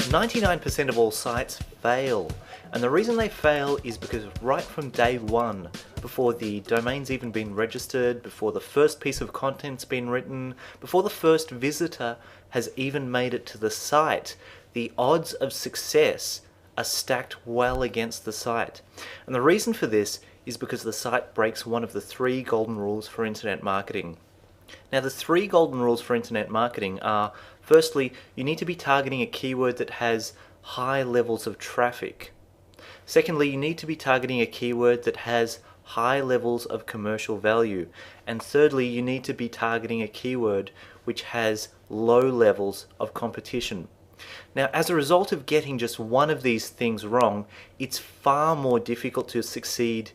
99% of all sites fail, and the reason they fail is because right from day one, before the domain's even been registered, before the first piece of content's been written, before the first visitor has even made it to the site, the odds of success are stacked well against the site. And the reason for this is because the site breaks one of the 3 golden rules for internet marketing. Now, the 3 golden rules for internet marketing are, firstly, you need to be targeting a keyword that has high levels of traffic. Secondly, you need to be targeting a keyword that has high levels of commercial value. And thirdly, you need to be targeting a keyword which has low levels of competition. Now, as a result of getting just one of these things wrong, it's far more difficult to succeed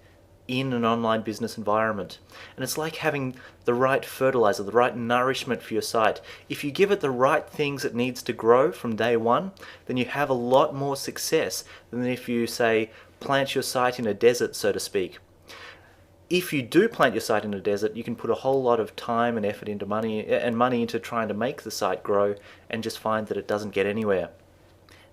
in an online business environment. And it's like having the right fertilizer, the right nourishment for your site. If you give it the right things it needs to grow from day one, then you have a lot more success than if you, say, plant your site in a desert, so to speak. If you do plant your site in a desert, you can put a whole lot of time and effort into money into trying to make the site grow and just find that it doesn't get anywhere.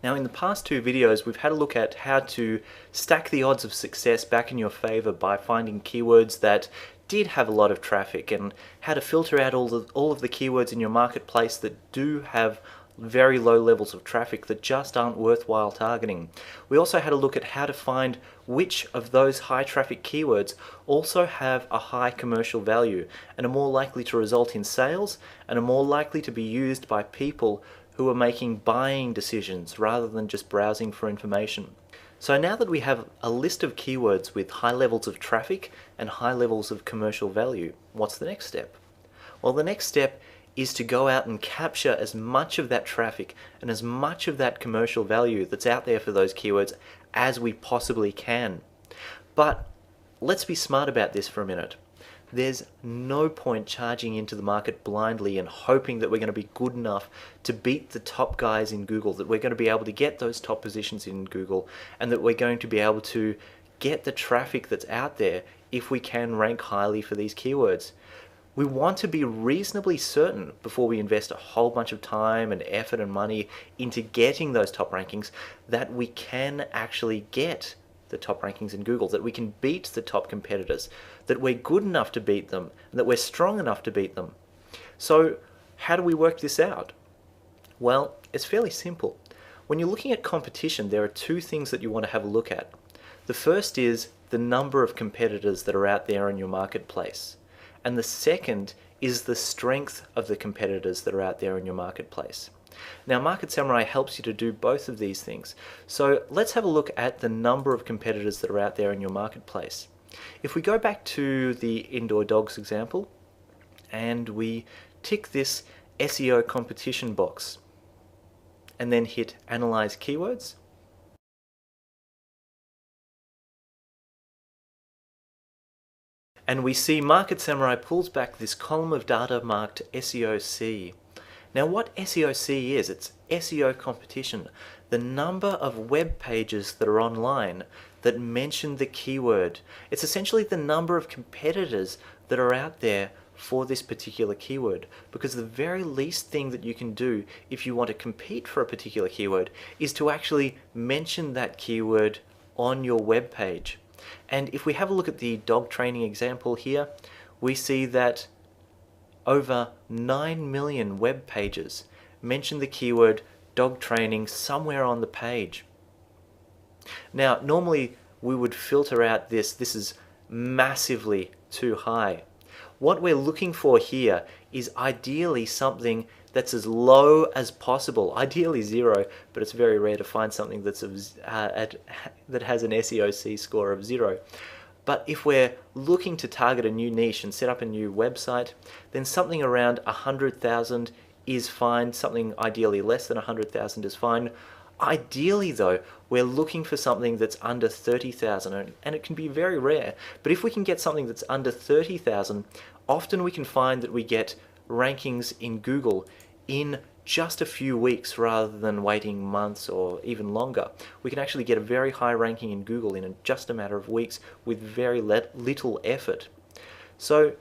Now, in the past 2 videos, we've had a look at how to stack the odds of success back in your favor by finding keywords that did have a lot of traffic, and how to filter out all of the keywords in your marketplace that do have very low levels of traffic that just aren't worthwhile targeting. We also had a look at how to find which of those high traffic keywords also have a high commercial value and are more likely to result in sales and are more likely to be used by people who are making buying decisions rather than just browsing for information. So now that we have a list of keywords with high levels of traffic and high levels of commercial value, what's the next step? Well, the next step is to go out and capture as much of that traffic and as much of that commercial value that's out there for those keywords as we possibly can. But let's be smart about this for a minute. There's no point charging into the market blindly and hoping that we're going to be good enough to beat the top guys in Google, that we're going to be able to get those top positions in Google, and that we're going to be able to get the traffic that's out there if we can rank highly for these keywords. We want to be reasonably certain before we invest a whole bunch of time and effort and money into getting those top rankings that we can actually get the top rankings in Google, that we can beat the top competitors, that we're good enough to beat them, and that we're strong enough to beat them. So how do we work this out? Well, it's fairly simple. When you're looking at competition, there are 2 things that you want to have a look at. The first is the number of competitors that are out there in your marketplace. And the second is the strength of the competitors that are out there in your marketplace. Now, Market Samurai helps you to do both of these things. So let's have a look at the number of competitors that are out there in your marketplace. If we go back to the indoor dogs example and we tick this SEO competition box and then hit Analyze Keywords, and we see Market Samurai pulls back this column of data marked SEOC. Now, what SEOC is, it's SEO competition, the number of web pages that are online that mention the keyword. It's essentially the number of competitors that are out there for this particular keyword, because the very least thing that you can do if you want to compete for a particular keyword is to actually mention that keyword on your web page. And if we have a look at the dog training example here, we see that over 9 million web pages mention the keyword dog training somewhere on the page. Now, normally we would filter out this is massively too high. What we're looking for here is ideally something that's as low as possible, ideally 0, but it's very rare to find something that's that has an SEOC score of 0. But if we're looking to target a new niche and set up a new website, then something around 100,000 is fine, something ideally less than 100,000 is fine. Ideally though, we're looking for something that's under 30,000, and it can be very rare, but if we can get something that's under 30,000, often we can find that we get rankings in Google in just a few weeks rather than waiting months or even longer. We can actually get a very high ranking in Google in just a matter of weeks with very little effort. So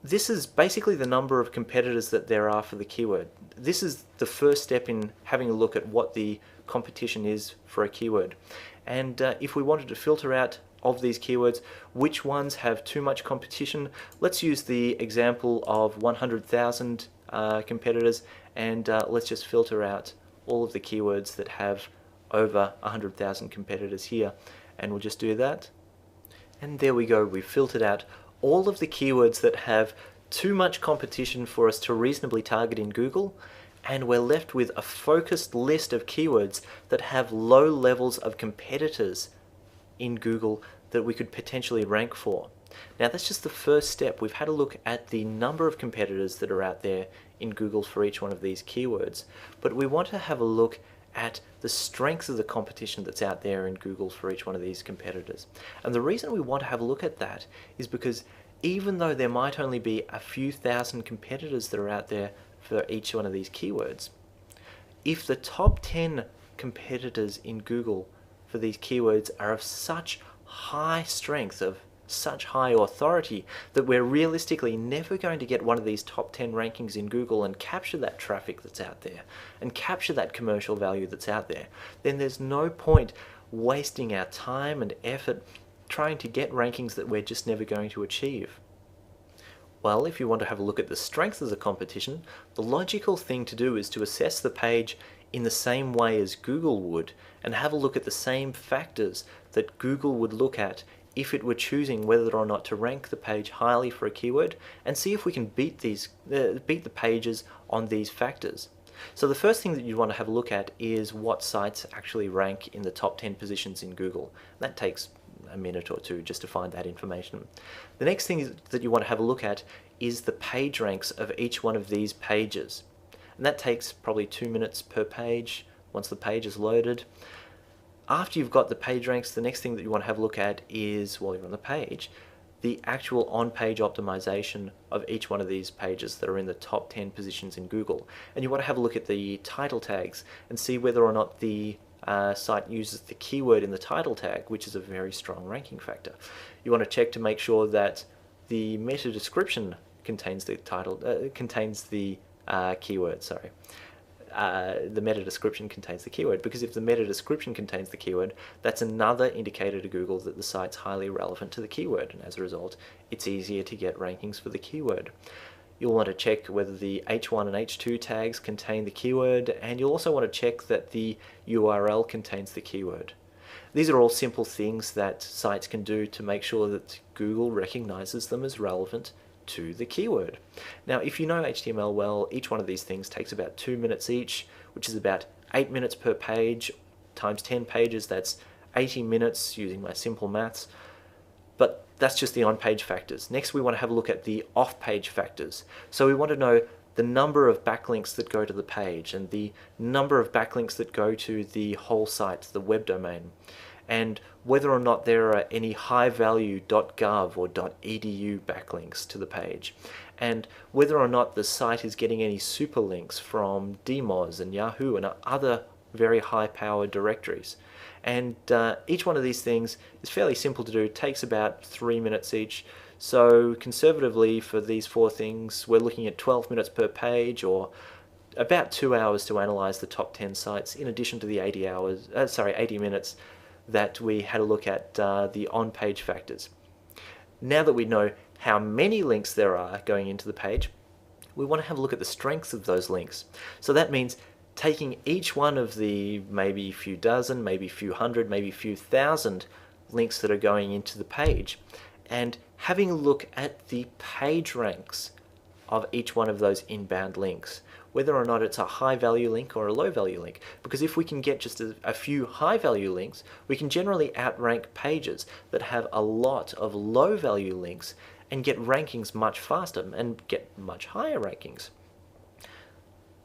This is basically the number of competitors that there are for the keyword. This is the first step in having a look at what the competition is for a keyword. And if we wanted to filter out of these keywords which ones have too much competition, let's use the example of 100,000 competitors, and let's just filter out all of the keywords that have over 100,000 competitors here, and we'll just do that. And there we go, we've filtered out all of the keywords that have too much competition for us to reasonably target in Google, and we're left with a focused list of keywords that have low levels of competitors in Google that we could potentially rank for. Now that's just the first step. We've had a look at the number of competitors that are out there in Google for each one of these keywords, but we want to have a look at the strength of the competition that's out there in Google for each one of these competitors. And the reason we want to have a look at that is because even though there might only be a few thousand competitors that are out there for each one of these keywords, if the top 10 competitors in Google for these keywords are of such high strength, of such high authority, that we're realistically never going to get one of these top 10 rankings in Google and capture that traffic that's out there and capture that commercial value that's out there, then there's no point wasting our time and effort trying to get rankings that we're just never going to achieve. Well, if you want to have a look at the strength of the competition, the logical thing to do is to assess the page in the same way as Google would and have a look at the same factors that Google would look at if it were choosing whether or not to rank the page highly for a keyword, and see if we can beat the pages on these factors. So the first thing that you want to have a look at is what sites actually rank in the top 10 positions in Google. That takes a minute or two just to find that information. The next thing that you want to have a look at is the page ranks of each one of these pages. And that takes probably 2 minutes per page once the page is loaded. After you've got the page ranks, the next thing that you want to have a look at is, while you're on the page, the actual on-page optimization of each one of these pages that are in the top 10 positions in Google. And you want to have a look at the title tags and see whether or not the site uses the keyword in the title tag, which is a very strong ranking factor. You want to check to make sure that the meta description contains the keyword, sorry. The meta description contains the keyword, because if the meta description contains the keyword, that's another indicator to Google that the site's highly relevant to the keyword, and as a result it's easier to get rankings for the keyword. You'll want to check whether the H1 and H2 tags contain the keyword, and you'll also want to check that the URL contains the keyword. These are all simple things that sites can do to make sure that Google recognizes them as relevant to the keyword. Now, if you know HTML well, each one of these things takes about 2 minutes each, which is about 8 minutes per page times 10 pages. That's 80 minutes using my simple maths. But that's just the on-page factors. Next, we want to have a look at the off-page factors. So we want to know the number of backlinks that go to the page and the number of backlinks that go to the whole site, the web domain, and whether or not there are any high-value .gov or .edu backlinks to the page, and whether or not the site is getting any super links from DMOZ and Yahoo and other very high-powered directories. And each one of these things is fairly simple to do. It takes about 3 minutes each. So conservatively for these 4 things, we're looking at 12 minutes per page, or about 2 hours to analyze the top 10 sites, in addition to the 80 minutes that we had a look at the on-page factors. Now that we know how many links there are going into the page, we want to have a look at the strengths of those links. So that means taking each one of the maybe a few dozen, maybe a few hundred, maybe a few thousand links that are going into the page, and having a look at the page ranks of each one of those inbound links, whether or not it's a high value link or a low value link. Because if we can get just a few high value links, we can generally outrank pages that have a lot of low value links and get rankings much faster and get much higher rankings.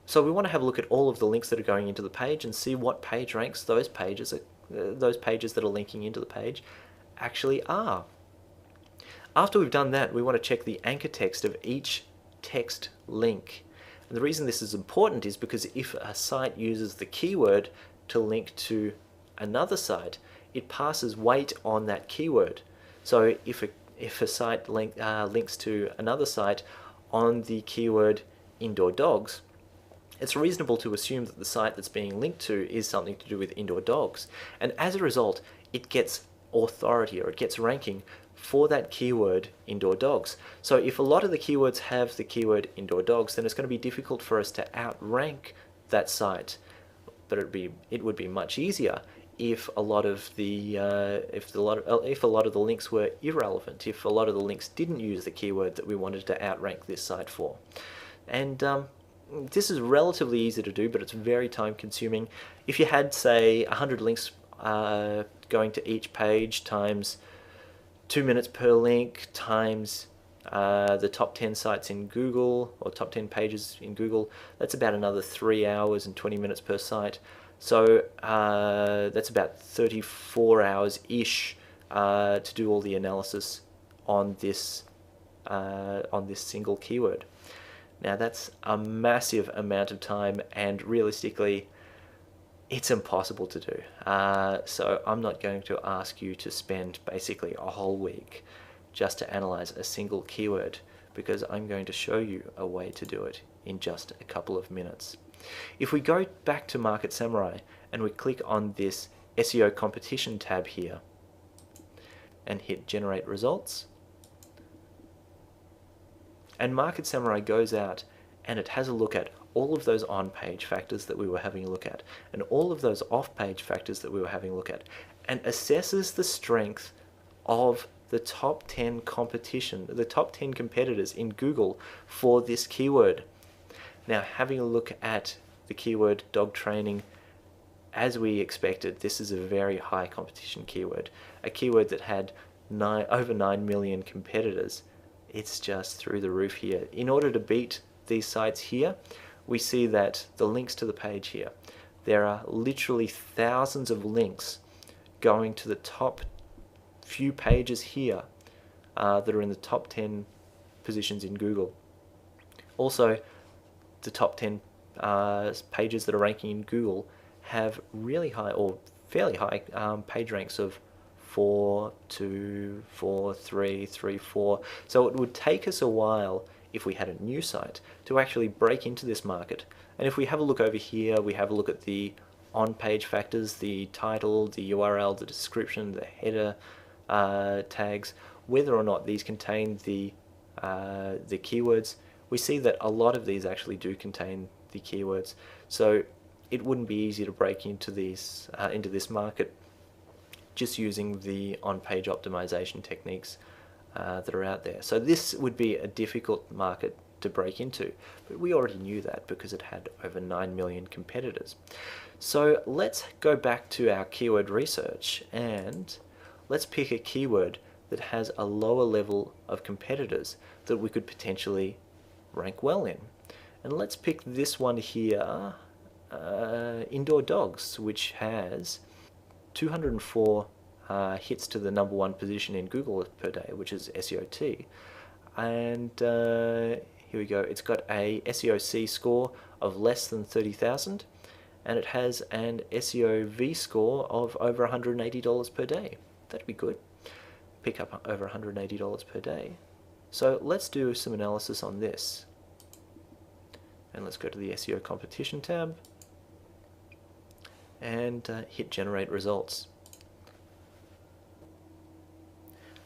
So we want to have a look at all of the links that are going into the page and see what page ranks those pages that are linking into the page actually are. After we've done that, we want to check the anchor text of each text link. And the reason this is important is because if a site uses the keyword to link to another site, it passes weight on that keyword. So if if a site links to another site on the keyword indoor dogs, it's reasonable to assume that the site that's being linked to is something to do with indoor dogs. And as a result, it gets authority, or it gets ranking for that keyword indoor dogs. So if a lot of the keywords have the keyword indoor dogs, then it's going to be difficult for us to outrank that site. But it would be much easier if a lot of the links were irrelevant, if a lot of the links didn't use the keyword that we wanted to outrank this site for. And this is relatively easy to do, but it's very time consuming. If you had, say, 100 links going to each page times 2 minutes per link times the top 10 sites in Google, or top 10 pages in Google, that's about another 3 hours and 20 minutes per site. So that's about 34 hours-ish to do all the analysis on this single keyword. Now that's a massive amount of time, and realistically it's impossible to do. So I'm not going to ask you to spend basically a whole week just to analyze a single keyword, because I'm going to show you a way to do it in just a couple of minutes. If we go back to Market Samurai and we click on this SEO Competition tab here and hit Generate Results, and Market Samurai goes out and it has a look at all of those on-page factors that we were having a look at, and all of those off-page factors that we were having a look at, and assesses the strength of the top 10 competitors in Google for this keyword. Now, having a look at the keyword dog training, as we expected, this is a very high competition keyword, a keyword that had over 9 million competitors. It's just through the roof here. In order to beat these sites here, we see that the links to the page here, there are literally thousands of links going to the top few pages here that are in the top 10 positions in Google. Also, the top 10 pages that are ranking in Google have really high, or fairly high, page ranks of 4, 2, 4, 3, 3, 4. So it would take us a while, if we had a new site, to actually break into this market. And if we have a look over here, we have a look at the on-page factors, the title, the URL, the description, the header tags, whether or not these contain the keywords. We see that a lot of these actually do contain the keywords. So it wouldn't be easy to break into these into this market just using the on-page optimization techniques that are out there. So this would be a difficult market to break into, but we already knew that because it had over 9 million competitors. So let's go back to our keyword research and let's pick a keyword that has a lower level of competitors that we could potentially rank well in. And let's pick this one here, indoor dogs, which has 204 hits to the #1 position in Google per day, which is SEOT. And here we go, it's got a SEOC score of less than 30,000, and it has an SEOV score of over $180 per day. That'd be good. Pick up over $180 per day. So let's do some analysis on this. And let's go to the SEO Competition tab and hit Generate Results.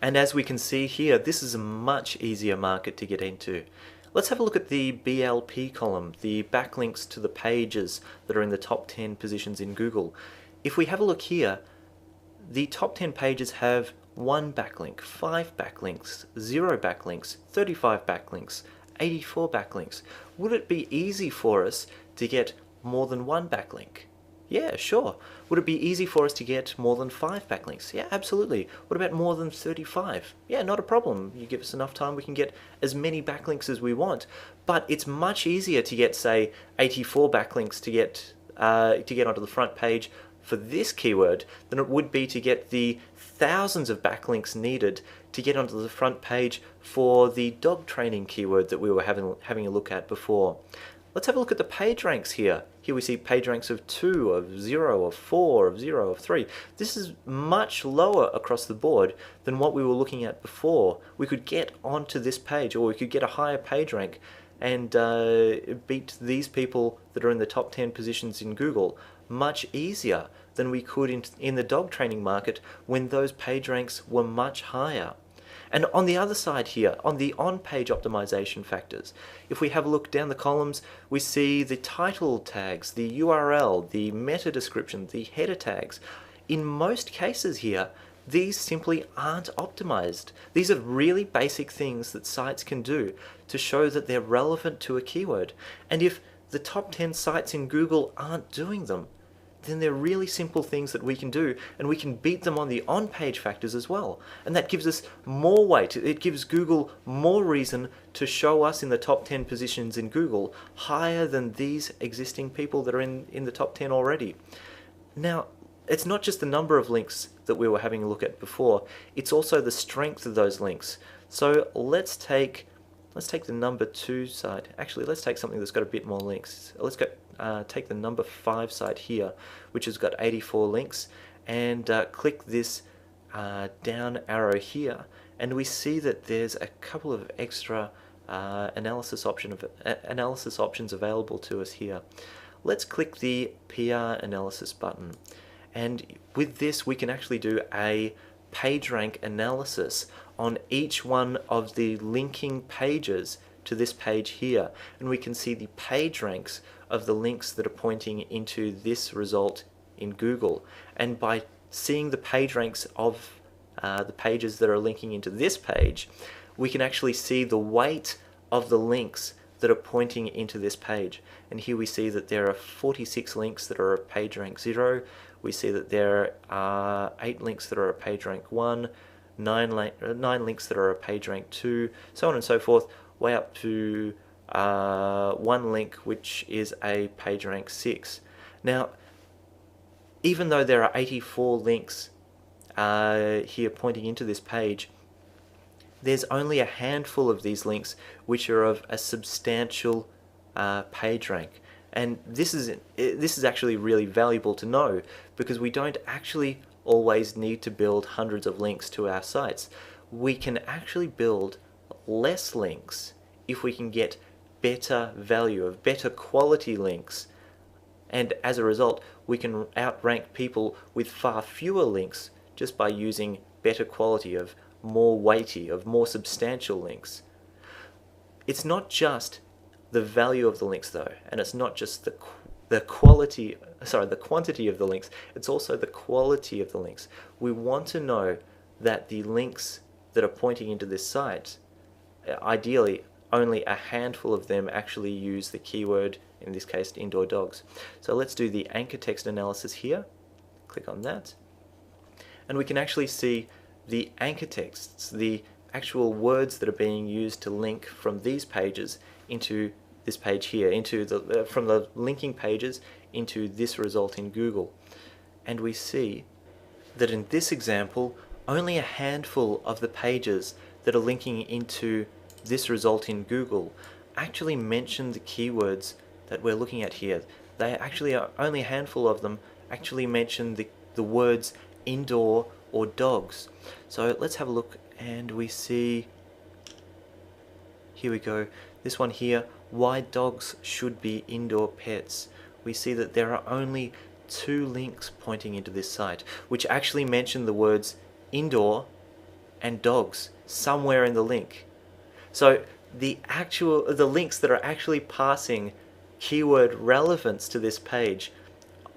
And as we can see here, this is a much easier market to get into. Let's have a look at the BLP column, the backlinks to the pages that are in the top 10 positions in Google. If we have a look here, the top 10 pages have 1 backlink, 5 backlinks, 0 backlinks, 35 backlinks, 84 backlinks. Would it be easy for us to get more than 1 backlink? Yeah, sure. Would it be easy for us to get more than 5 backlinks? Yeah, absolutely. What about more than 35? Yeah, not a problem. You give us enough time, we can get as many backlinks as we want. But it's much easier to get, say, 84 backlinks to get onto the front page for this keyword than it would be to get the thousands of backlinks needed to get onto the front page for the dog training keyword that we were having a look at before. Let's have a look at the page ranks here. Here we see page ranks of 2, of 0, of 4, of 0, of 3. This is much lower across the board than what we were looking at before. We could get onto this page, or we could get a higher page rank and beat these people that are in the top 10 positions in Google much easier than we could in the dog training market when those page ranks were much higher. And on the other side here, on the on-page optimization factors, if we have a look down the columns, we see the title tags, the URL, the meta description, the header tags. In most cases here, these simply aren't optimized. These are really basic things that sites can do to show that they're relevant to a keyword. And if the top 10 sites in Google aren't doing them, then they're really simple things that we can do, and we can beat them on the on-page factors as well. And that gives us more weight. It gives Google more reason to show us in the top 10 positions in Google higher than these existing people that are in the top 10 already. Now, it's not just the number of links that we were having a look at before, it's also the strength of those links. So let's take the number 2 site. Actually, let's take something that's got a bit more links. Let's go take the number 5 site here, which has got 84 links, and click this down arrow here, and we see that there's a couple of extra analysis options available to us here. Let's click the PR analysis button, and with this we can actually do a PageRank analysis on each one of the linking pages to this page here, and we can see the page ranks of the links that are pointing into this result in Google. And by seeing the page ranks of the pages that are linking into this page, we can actually see the weight of the links that are pointing into this page. And here we see that there are 46 links that are a page rank 0. We see that there are 8 links that are a page rank 1, 9 links that are a page rank 2, so on and so forth, way up to 1 link which is a page rank 6. Now, even though there are 84 links here pointing into this page, there's only a handful of these links which are of a substantial page rank. And this is actually really valuable to know, because we don't actually always need to build hundreds of links to our sites. We can actually build less links if we can get better value, of better quality links, and as a result we can outrank people with far fewer links just by using better quality, of more weighty, of more substantial links. It's not just the value of the links though, and it's not just the quantity of the links, it's also the quality of the links. We want to know that the links that are pointing into this site, ideally only a handful of them actually use the keyword, in this case indoor dogs. So let's do the anchor text analysis here. Click on that, and we can actually see the anchor texts, the actual words that are being used to link from these pages into this page here, into from the linking pages into this result in Google. And we see that in this example, only a handful of the pages that are linking into this result in Google actually mention the keywords that we're looking at here. They actually are, only a handful of them actually mention the words indoor or dogs. So let's have a look, and we see, here we go, this one here, why dogs should be indoor pets. We see that there are only 2 links pointing into this site which actually mention the words indoor and dogs somewhere in the link. So the links that are actually passing keyword relevance to this page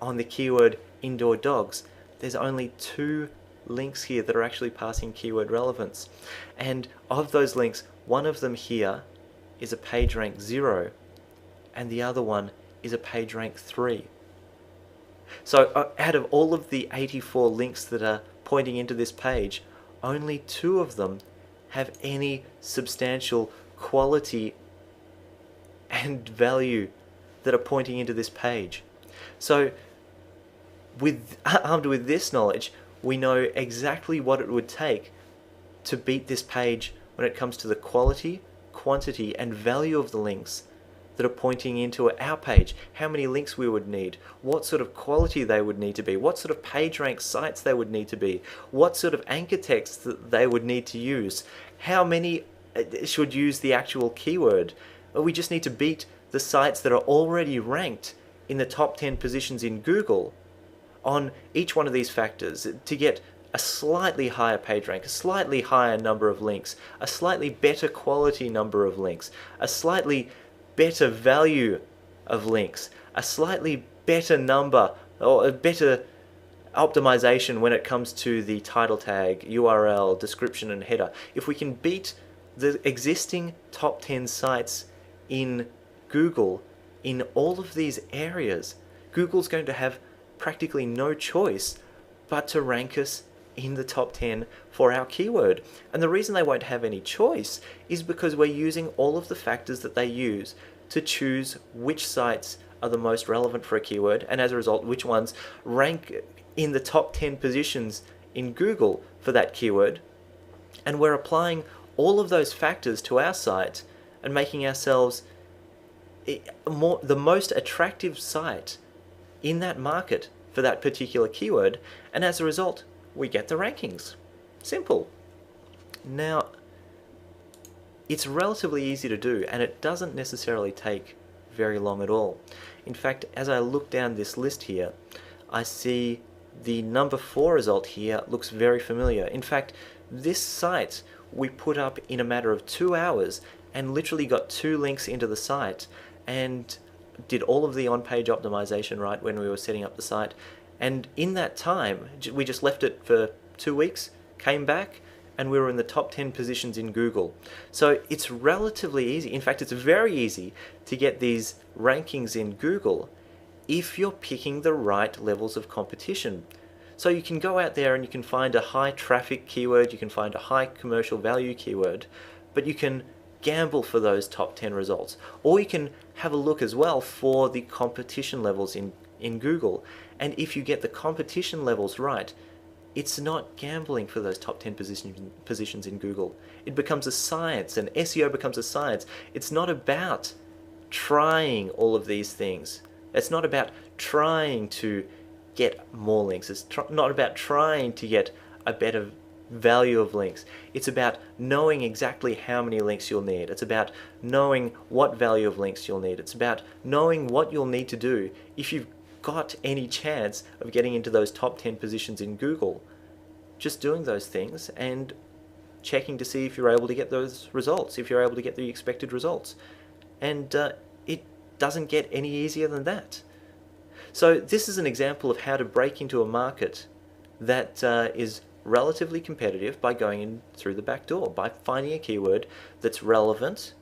on the keyword indoor dogs, there's only 2 links here that are actually passing keyword relevance. And of those links, one of them here is a page rank 0 and the other one is a page rank 3. So out of all of the 84 links that are pointing into this page, only 2 of them have any substantial quality and value that are pointing into this page. So armed with this knowledge, we know exactly what it would take to beat this page when it comes to the quality, quantity and value of the links that are pointing into our page, how many links we would need, what sort of quality they would need to be, what sort of PageRank sites they would need to be, what sort of anchor text that they would need to use, how many should use the actual keyword. We just need to beat the sites that are already ranked in the top 10 positions in Google on each one of these factors to get a slightly higher page rank, a slightly higher number of links, a slightly better quality number of links, a slightly better value of links, a slightly better number or a better optimization when it comes to the title tag, URL, description and header. If we can beat the existing top 10 sites in Google in all of these areas, Google's going to have practically no choice but to rank us in the top 10 for our keyword. And the reason they won't have any choice is because we're using all of the factors that they use to choose which sites are the most relevant for a keyword, and as a result, which ones rank in the top 10 positions in Google for that keyword. And we're applying all of those factors to our site and making ourselves the most attractive site in that market for that particular keyword, and as a result, we get the rankings. Simple. Now, it's relatively easy to do, and it doesn't necessarily take very long at all. In fact, as I look down this list here, I see the number 4 result here looks very familiar. In fact, this site we put up in a matter of 2 hours and literally got 2 links into the site and did all of the on-page optimization right when we were setting up the site. And in that time, we just left it for 2 weeks, came back, and we were in the top 10 positions in Google. So it's relatively easy. In fact, it's very easy to get these rankings in Google if you're picking the right levels of competition. So you can go out there and you can find a high traffic keyword, you can find a high commercial value keyword, but you can gamble for those top 10 results. Or you can have a look as well for the competition levels in Google. And if you get the competition levels right, it's not gambling for those top 10 positions in Google. It becomes a science, and SEO becomes a science. It's not about trying all of these things. It's not about trying to get more links. It's not about trying to get a better value of links. It's about knowing exactly how many links you'll need. It's about knowing what value of links you'll need. It's about knowing what you'll need to do if you've got any chance of getting into those top 10 positions in Google. Just doing those things and checking to see if you're able to get those results, if you're able to get the expected results. And it doesn't get any easier than that. So this is an example of how to break into a market that is relatively competitive by going in through the back door, by finding a keyword that's relevant,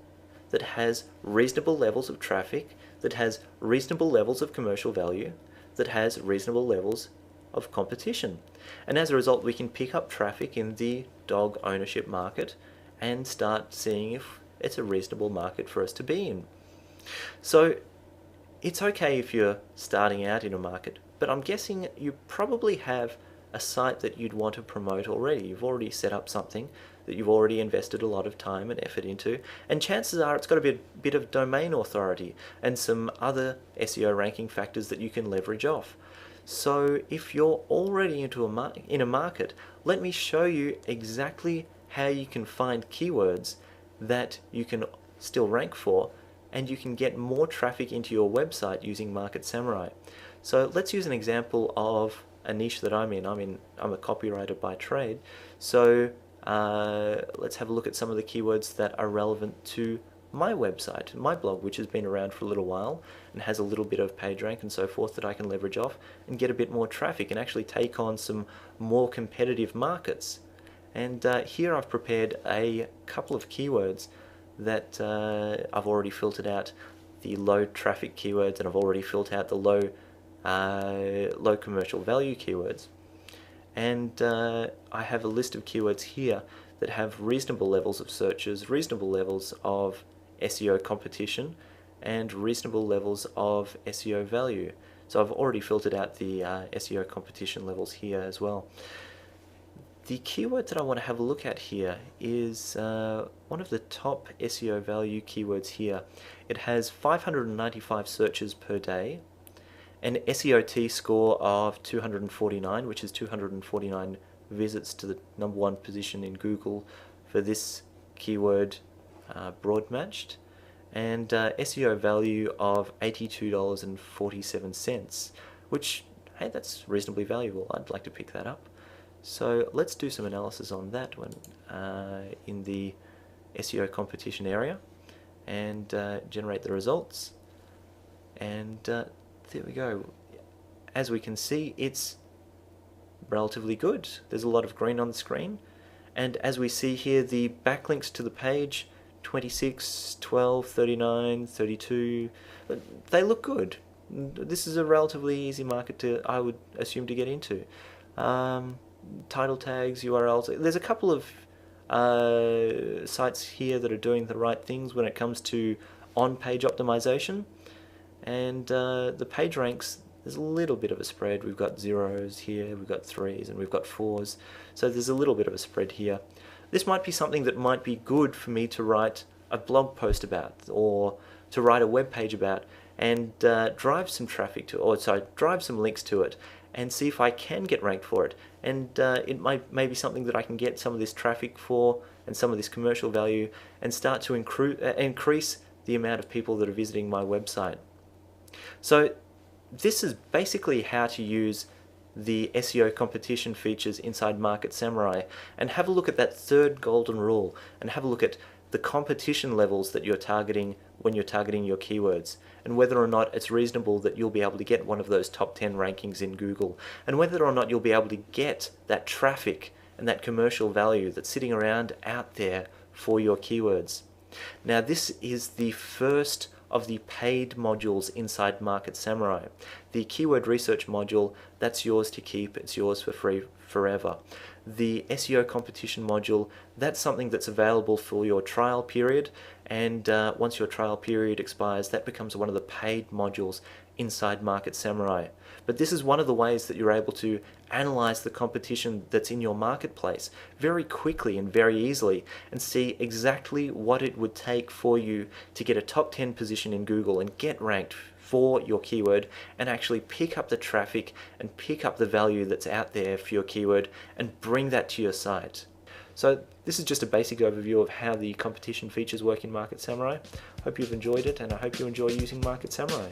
that has reasonable levels of traffic, that has reasonable levels of commercial value, that has reasonable levels of competition. And as a result, we can pick up traffic in the dog ownership market and start seeing if it's a reasonable market for us to be in. So it's okay if you're starting out in a market, but I'm guessing you probably have a site that you'd want to promote already. You've already set up something that you've already invested a lot of time and effort into, and chances are it's got a bit of domain authority and some other SEO ranking factors that you can leverage off. So if you're already in a market, let me show you exactly how you can find keywords that you can still rank for, and you can get more traffic into your website using Market Samurai. So let's use an example of a niche that I'm in. I'm a copywriter by trade. So let's have a look at some of the keywords that are relevant to my website, my blog, which has been around for a little while and has a little bit of PageRank and so forth that I can leverage off and get a bit more traffic and actually take on some more competitive markets. And here I've prepared a couple of keywords that I've already filtered out the low traffic keywords, and I've already filtered out the low commercial value keywords. And I have a list of keywords here that have reasonable levels of searches, reasonable levels of SEO competition, and reasonable levels of SEO value. So I've already filtered out the SEO competition levels here as well. The keyword that I want to have a look at here is one of the top SEO value keywords here. It has 595 searches per day, an SEOT score of 249, which is 249 visits to the #1 position in Google for this keyword broad matched, and SEO value of $82.47, which, hey, that's reasonably valuable. I'd like to pick that up. So let's do some analysis on that one in the SEO competition area and generate the results. And there we go. As we can see, it's relatively good. There's a lot of green on the screen. And as we see here, the backlinks to the page, 26, 12, 39, 32, they look good. This is a relatively easy market to, I would assume, to get into. Title tags, URLs. There's a couple of sites here that are doing the right things when it comes to on-page optimization, and the page ranks, there's a little bit of a spread. We've got zeros here, we've got threes, and we've got fours, so there's a little bit of a spread here. This might be something that might be good for me to write a blog post about, or to write a web page about, and drive some traffic to, or sorry, drive some links to it, and see if I can get ranked for it. And it may be something that I can get some of this traffic for and some of this commercial value, and start to increase the amount of people that are visiting my website. So this is basically how to use the SEO competition features inside Market Samurai, and have a look at that third golden rule, and have a look at the competition levels that you're targeting when you're targeting your keywords, and whether or not it's reasonable that you'll be able to get one of those top 10 rankings in Google, and whether or not you'll be able to get that traffic and that commercial value that's sitting around out there for your keywords. Now, this is the first of the paid modules inside Market Samurai. The keyword research module, that's yours to keep, it's yours for free forever. The SEO competition module, that's something that's available for your trial period, and once your trial period expires, that becomes one of the paid modules inside Market Samurai. But this is one of the ways that you're able to analyze the competition that's in your marketplace very quickly and very easily, and see exactly what it would take for you to get a top 10 position in Google and get ranked for your keyword, and actually pick up the traffic and pick up the value that's out there for your keyword and bring that to your site. So this is just a basic overview of how the competition features work in Market Samurai. Hope you've enjoyed it, and I hope you enjoy using Market Samurai.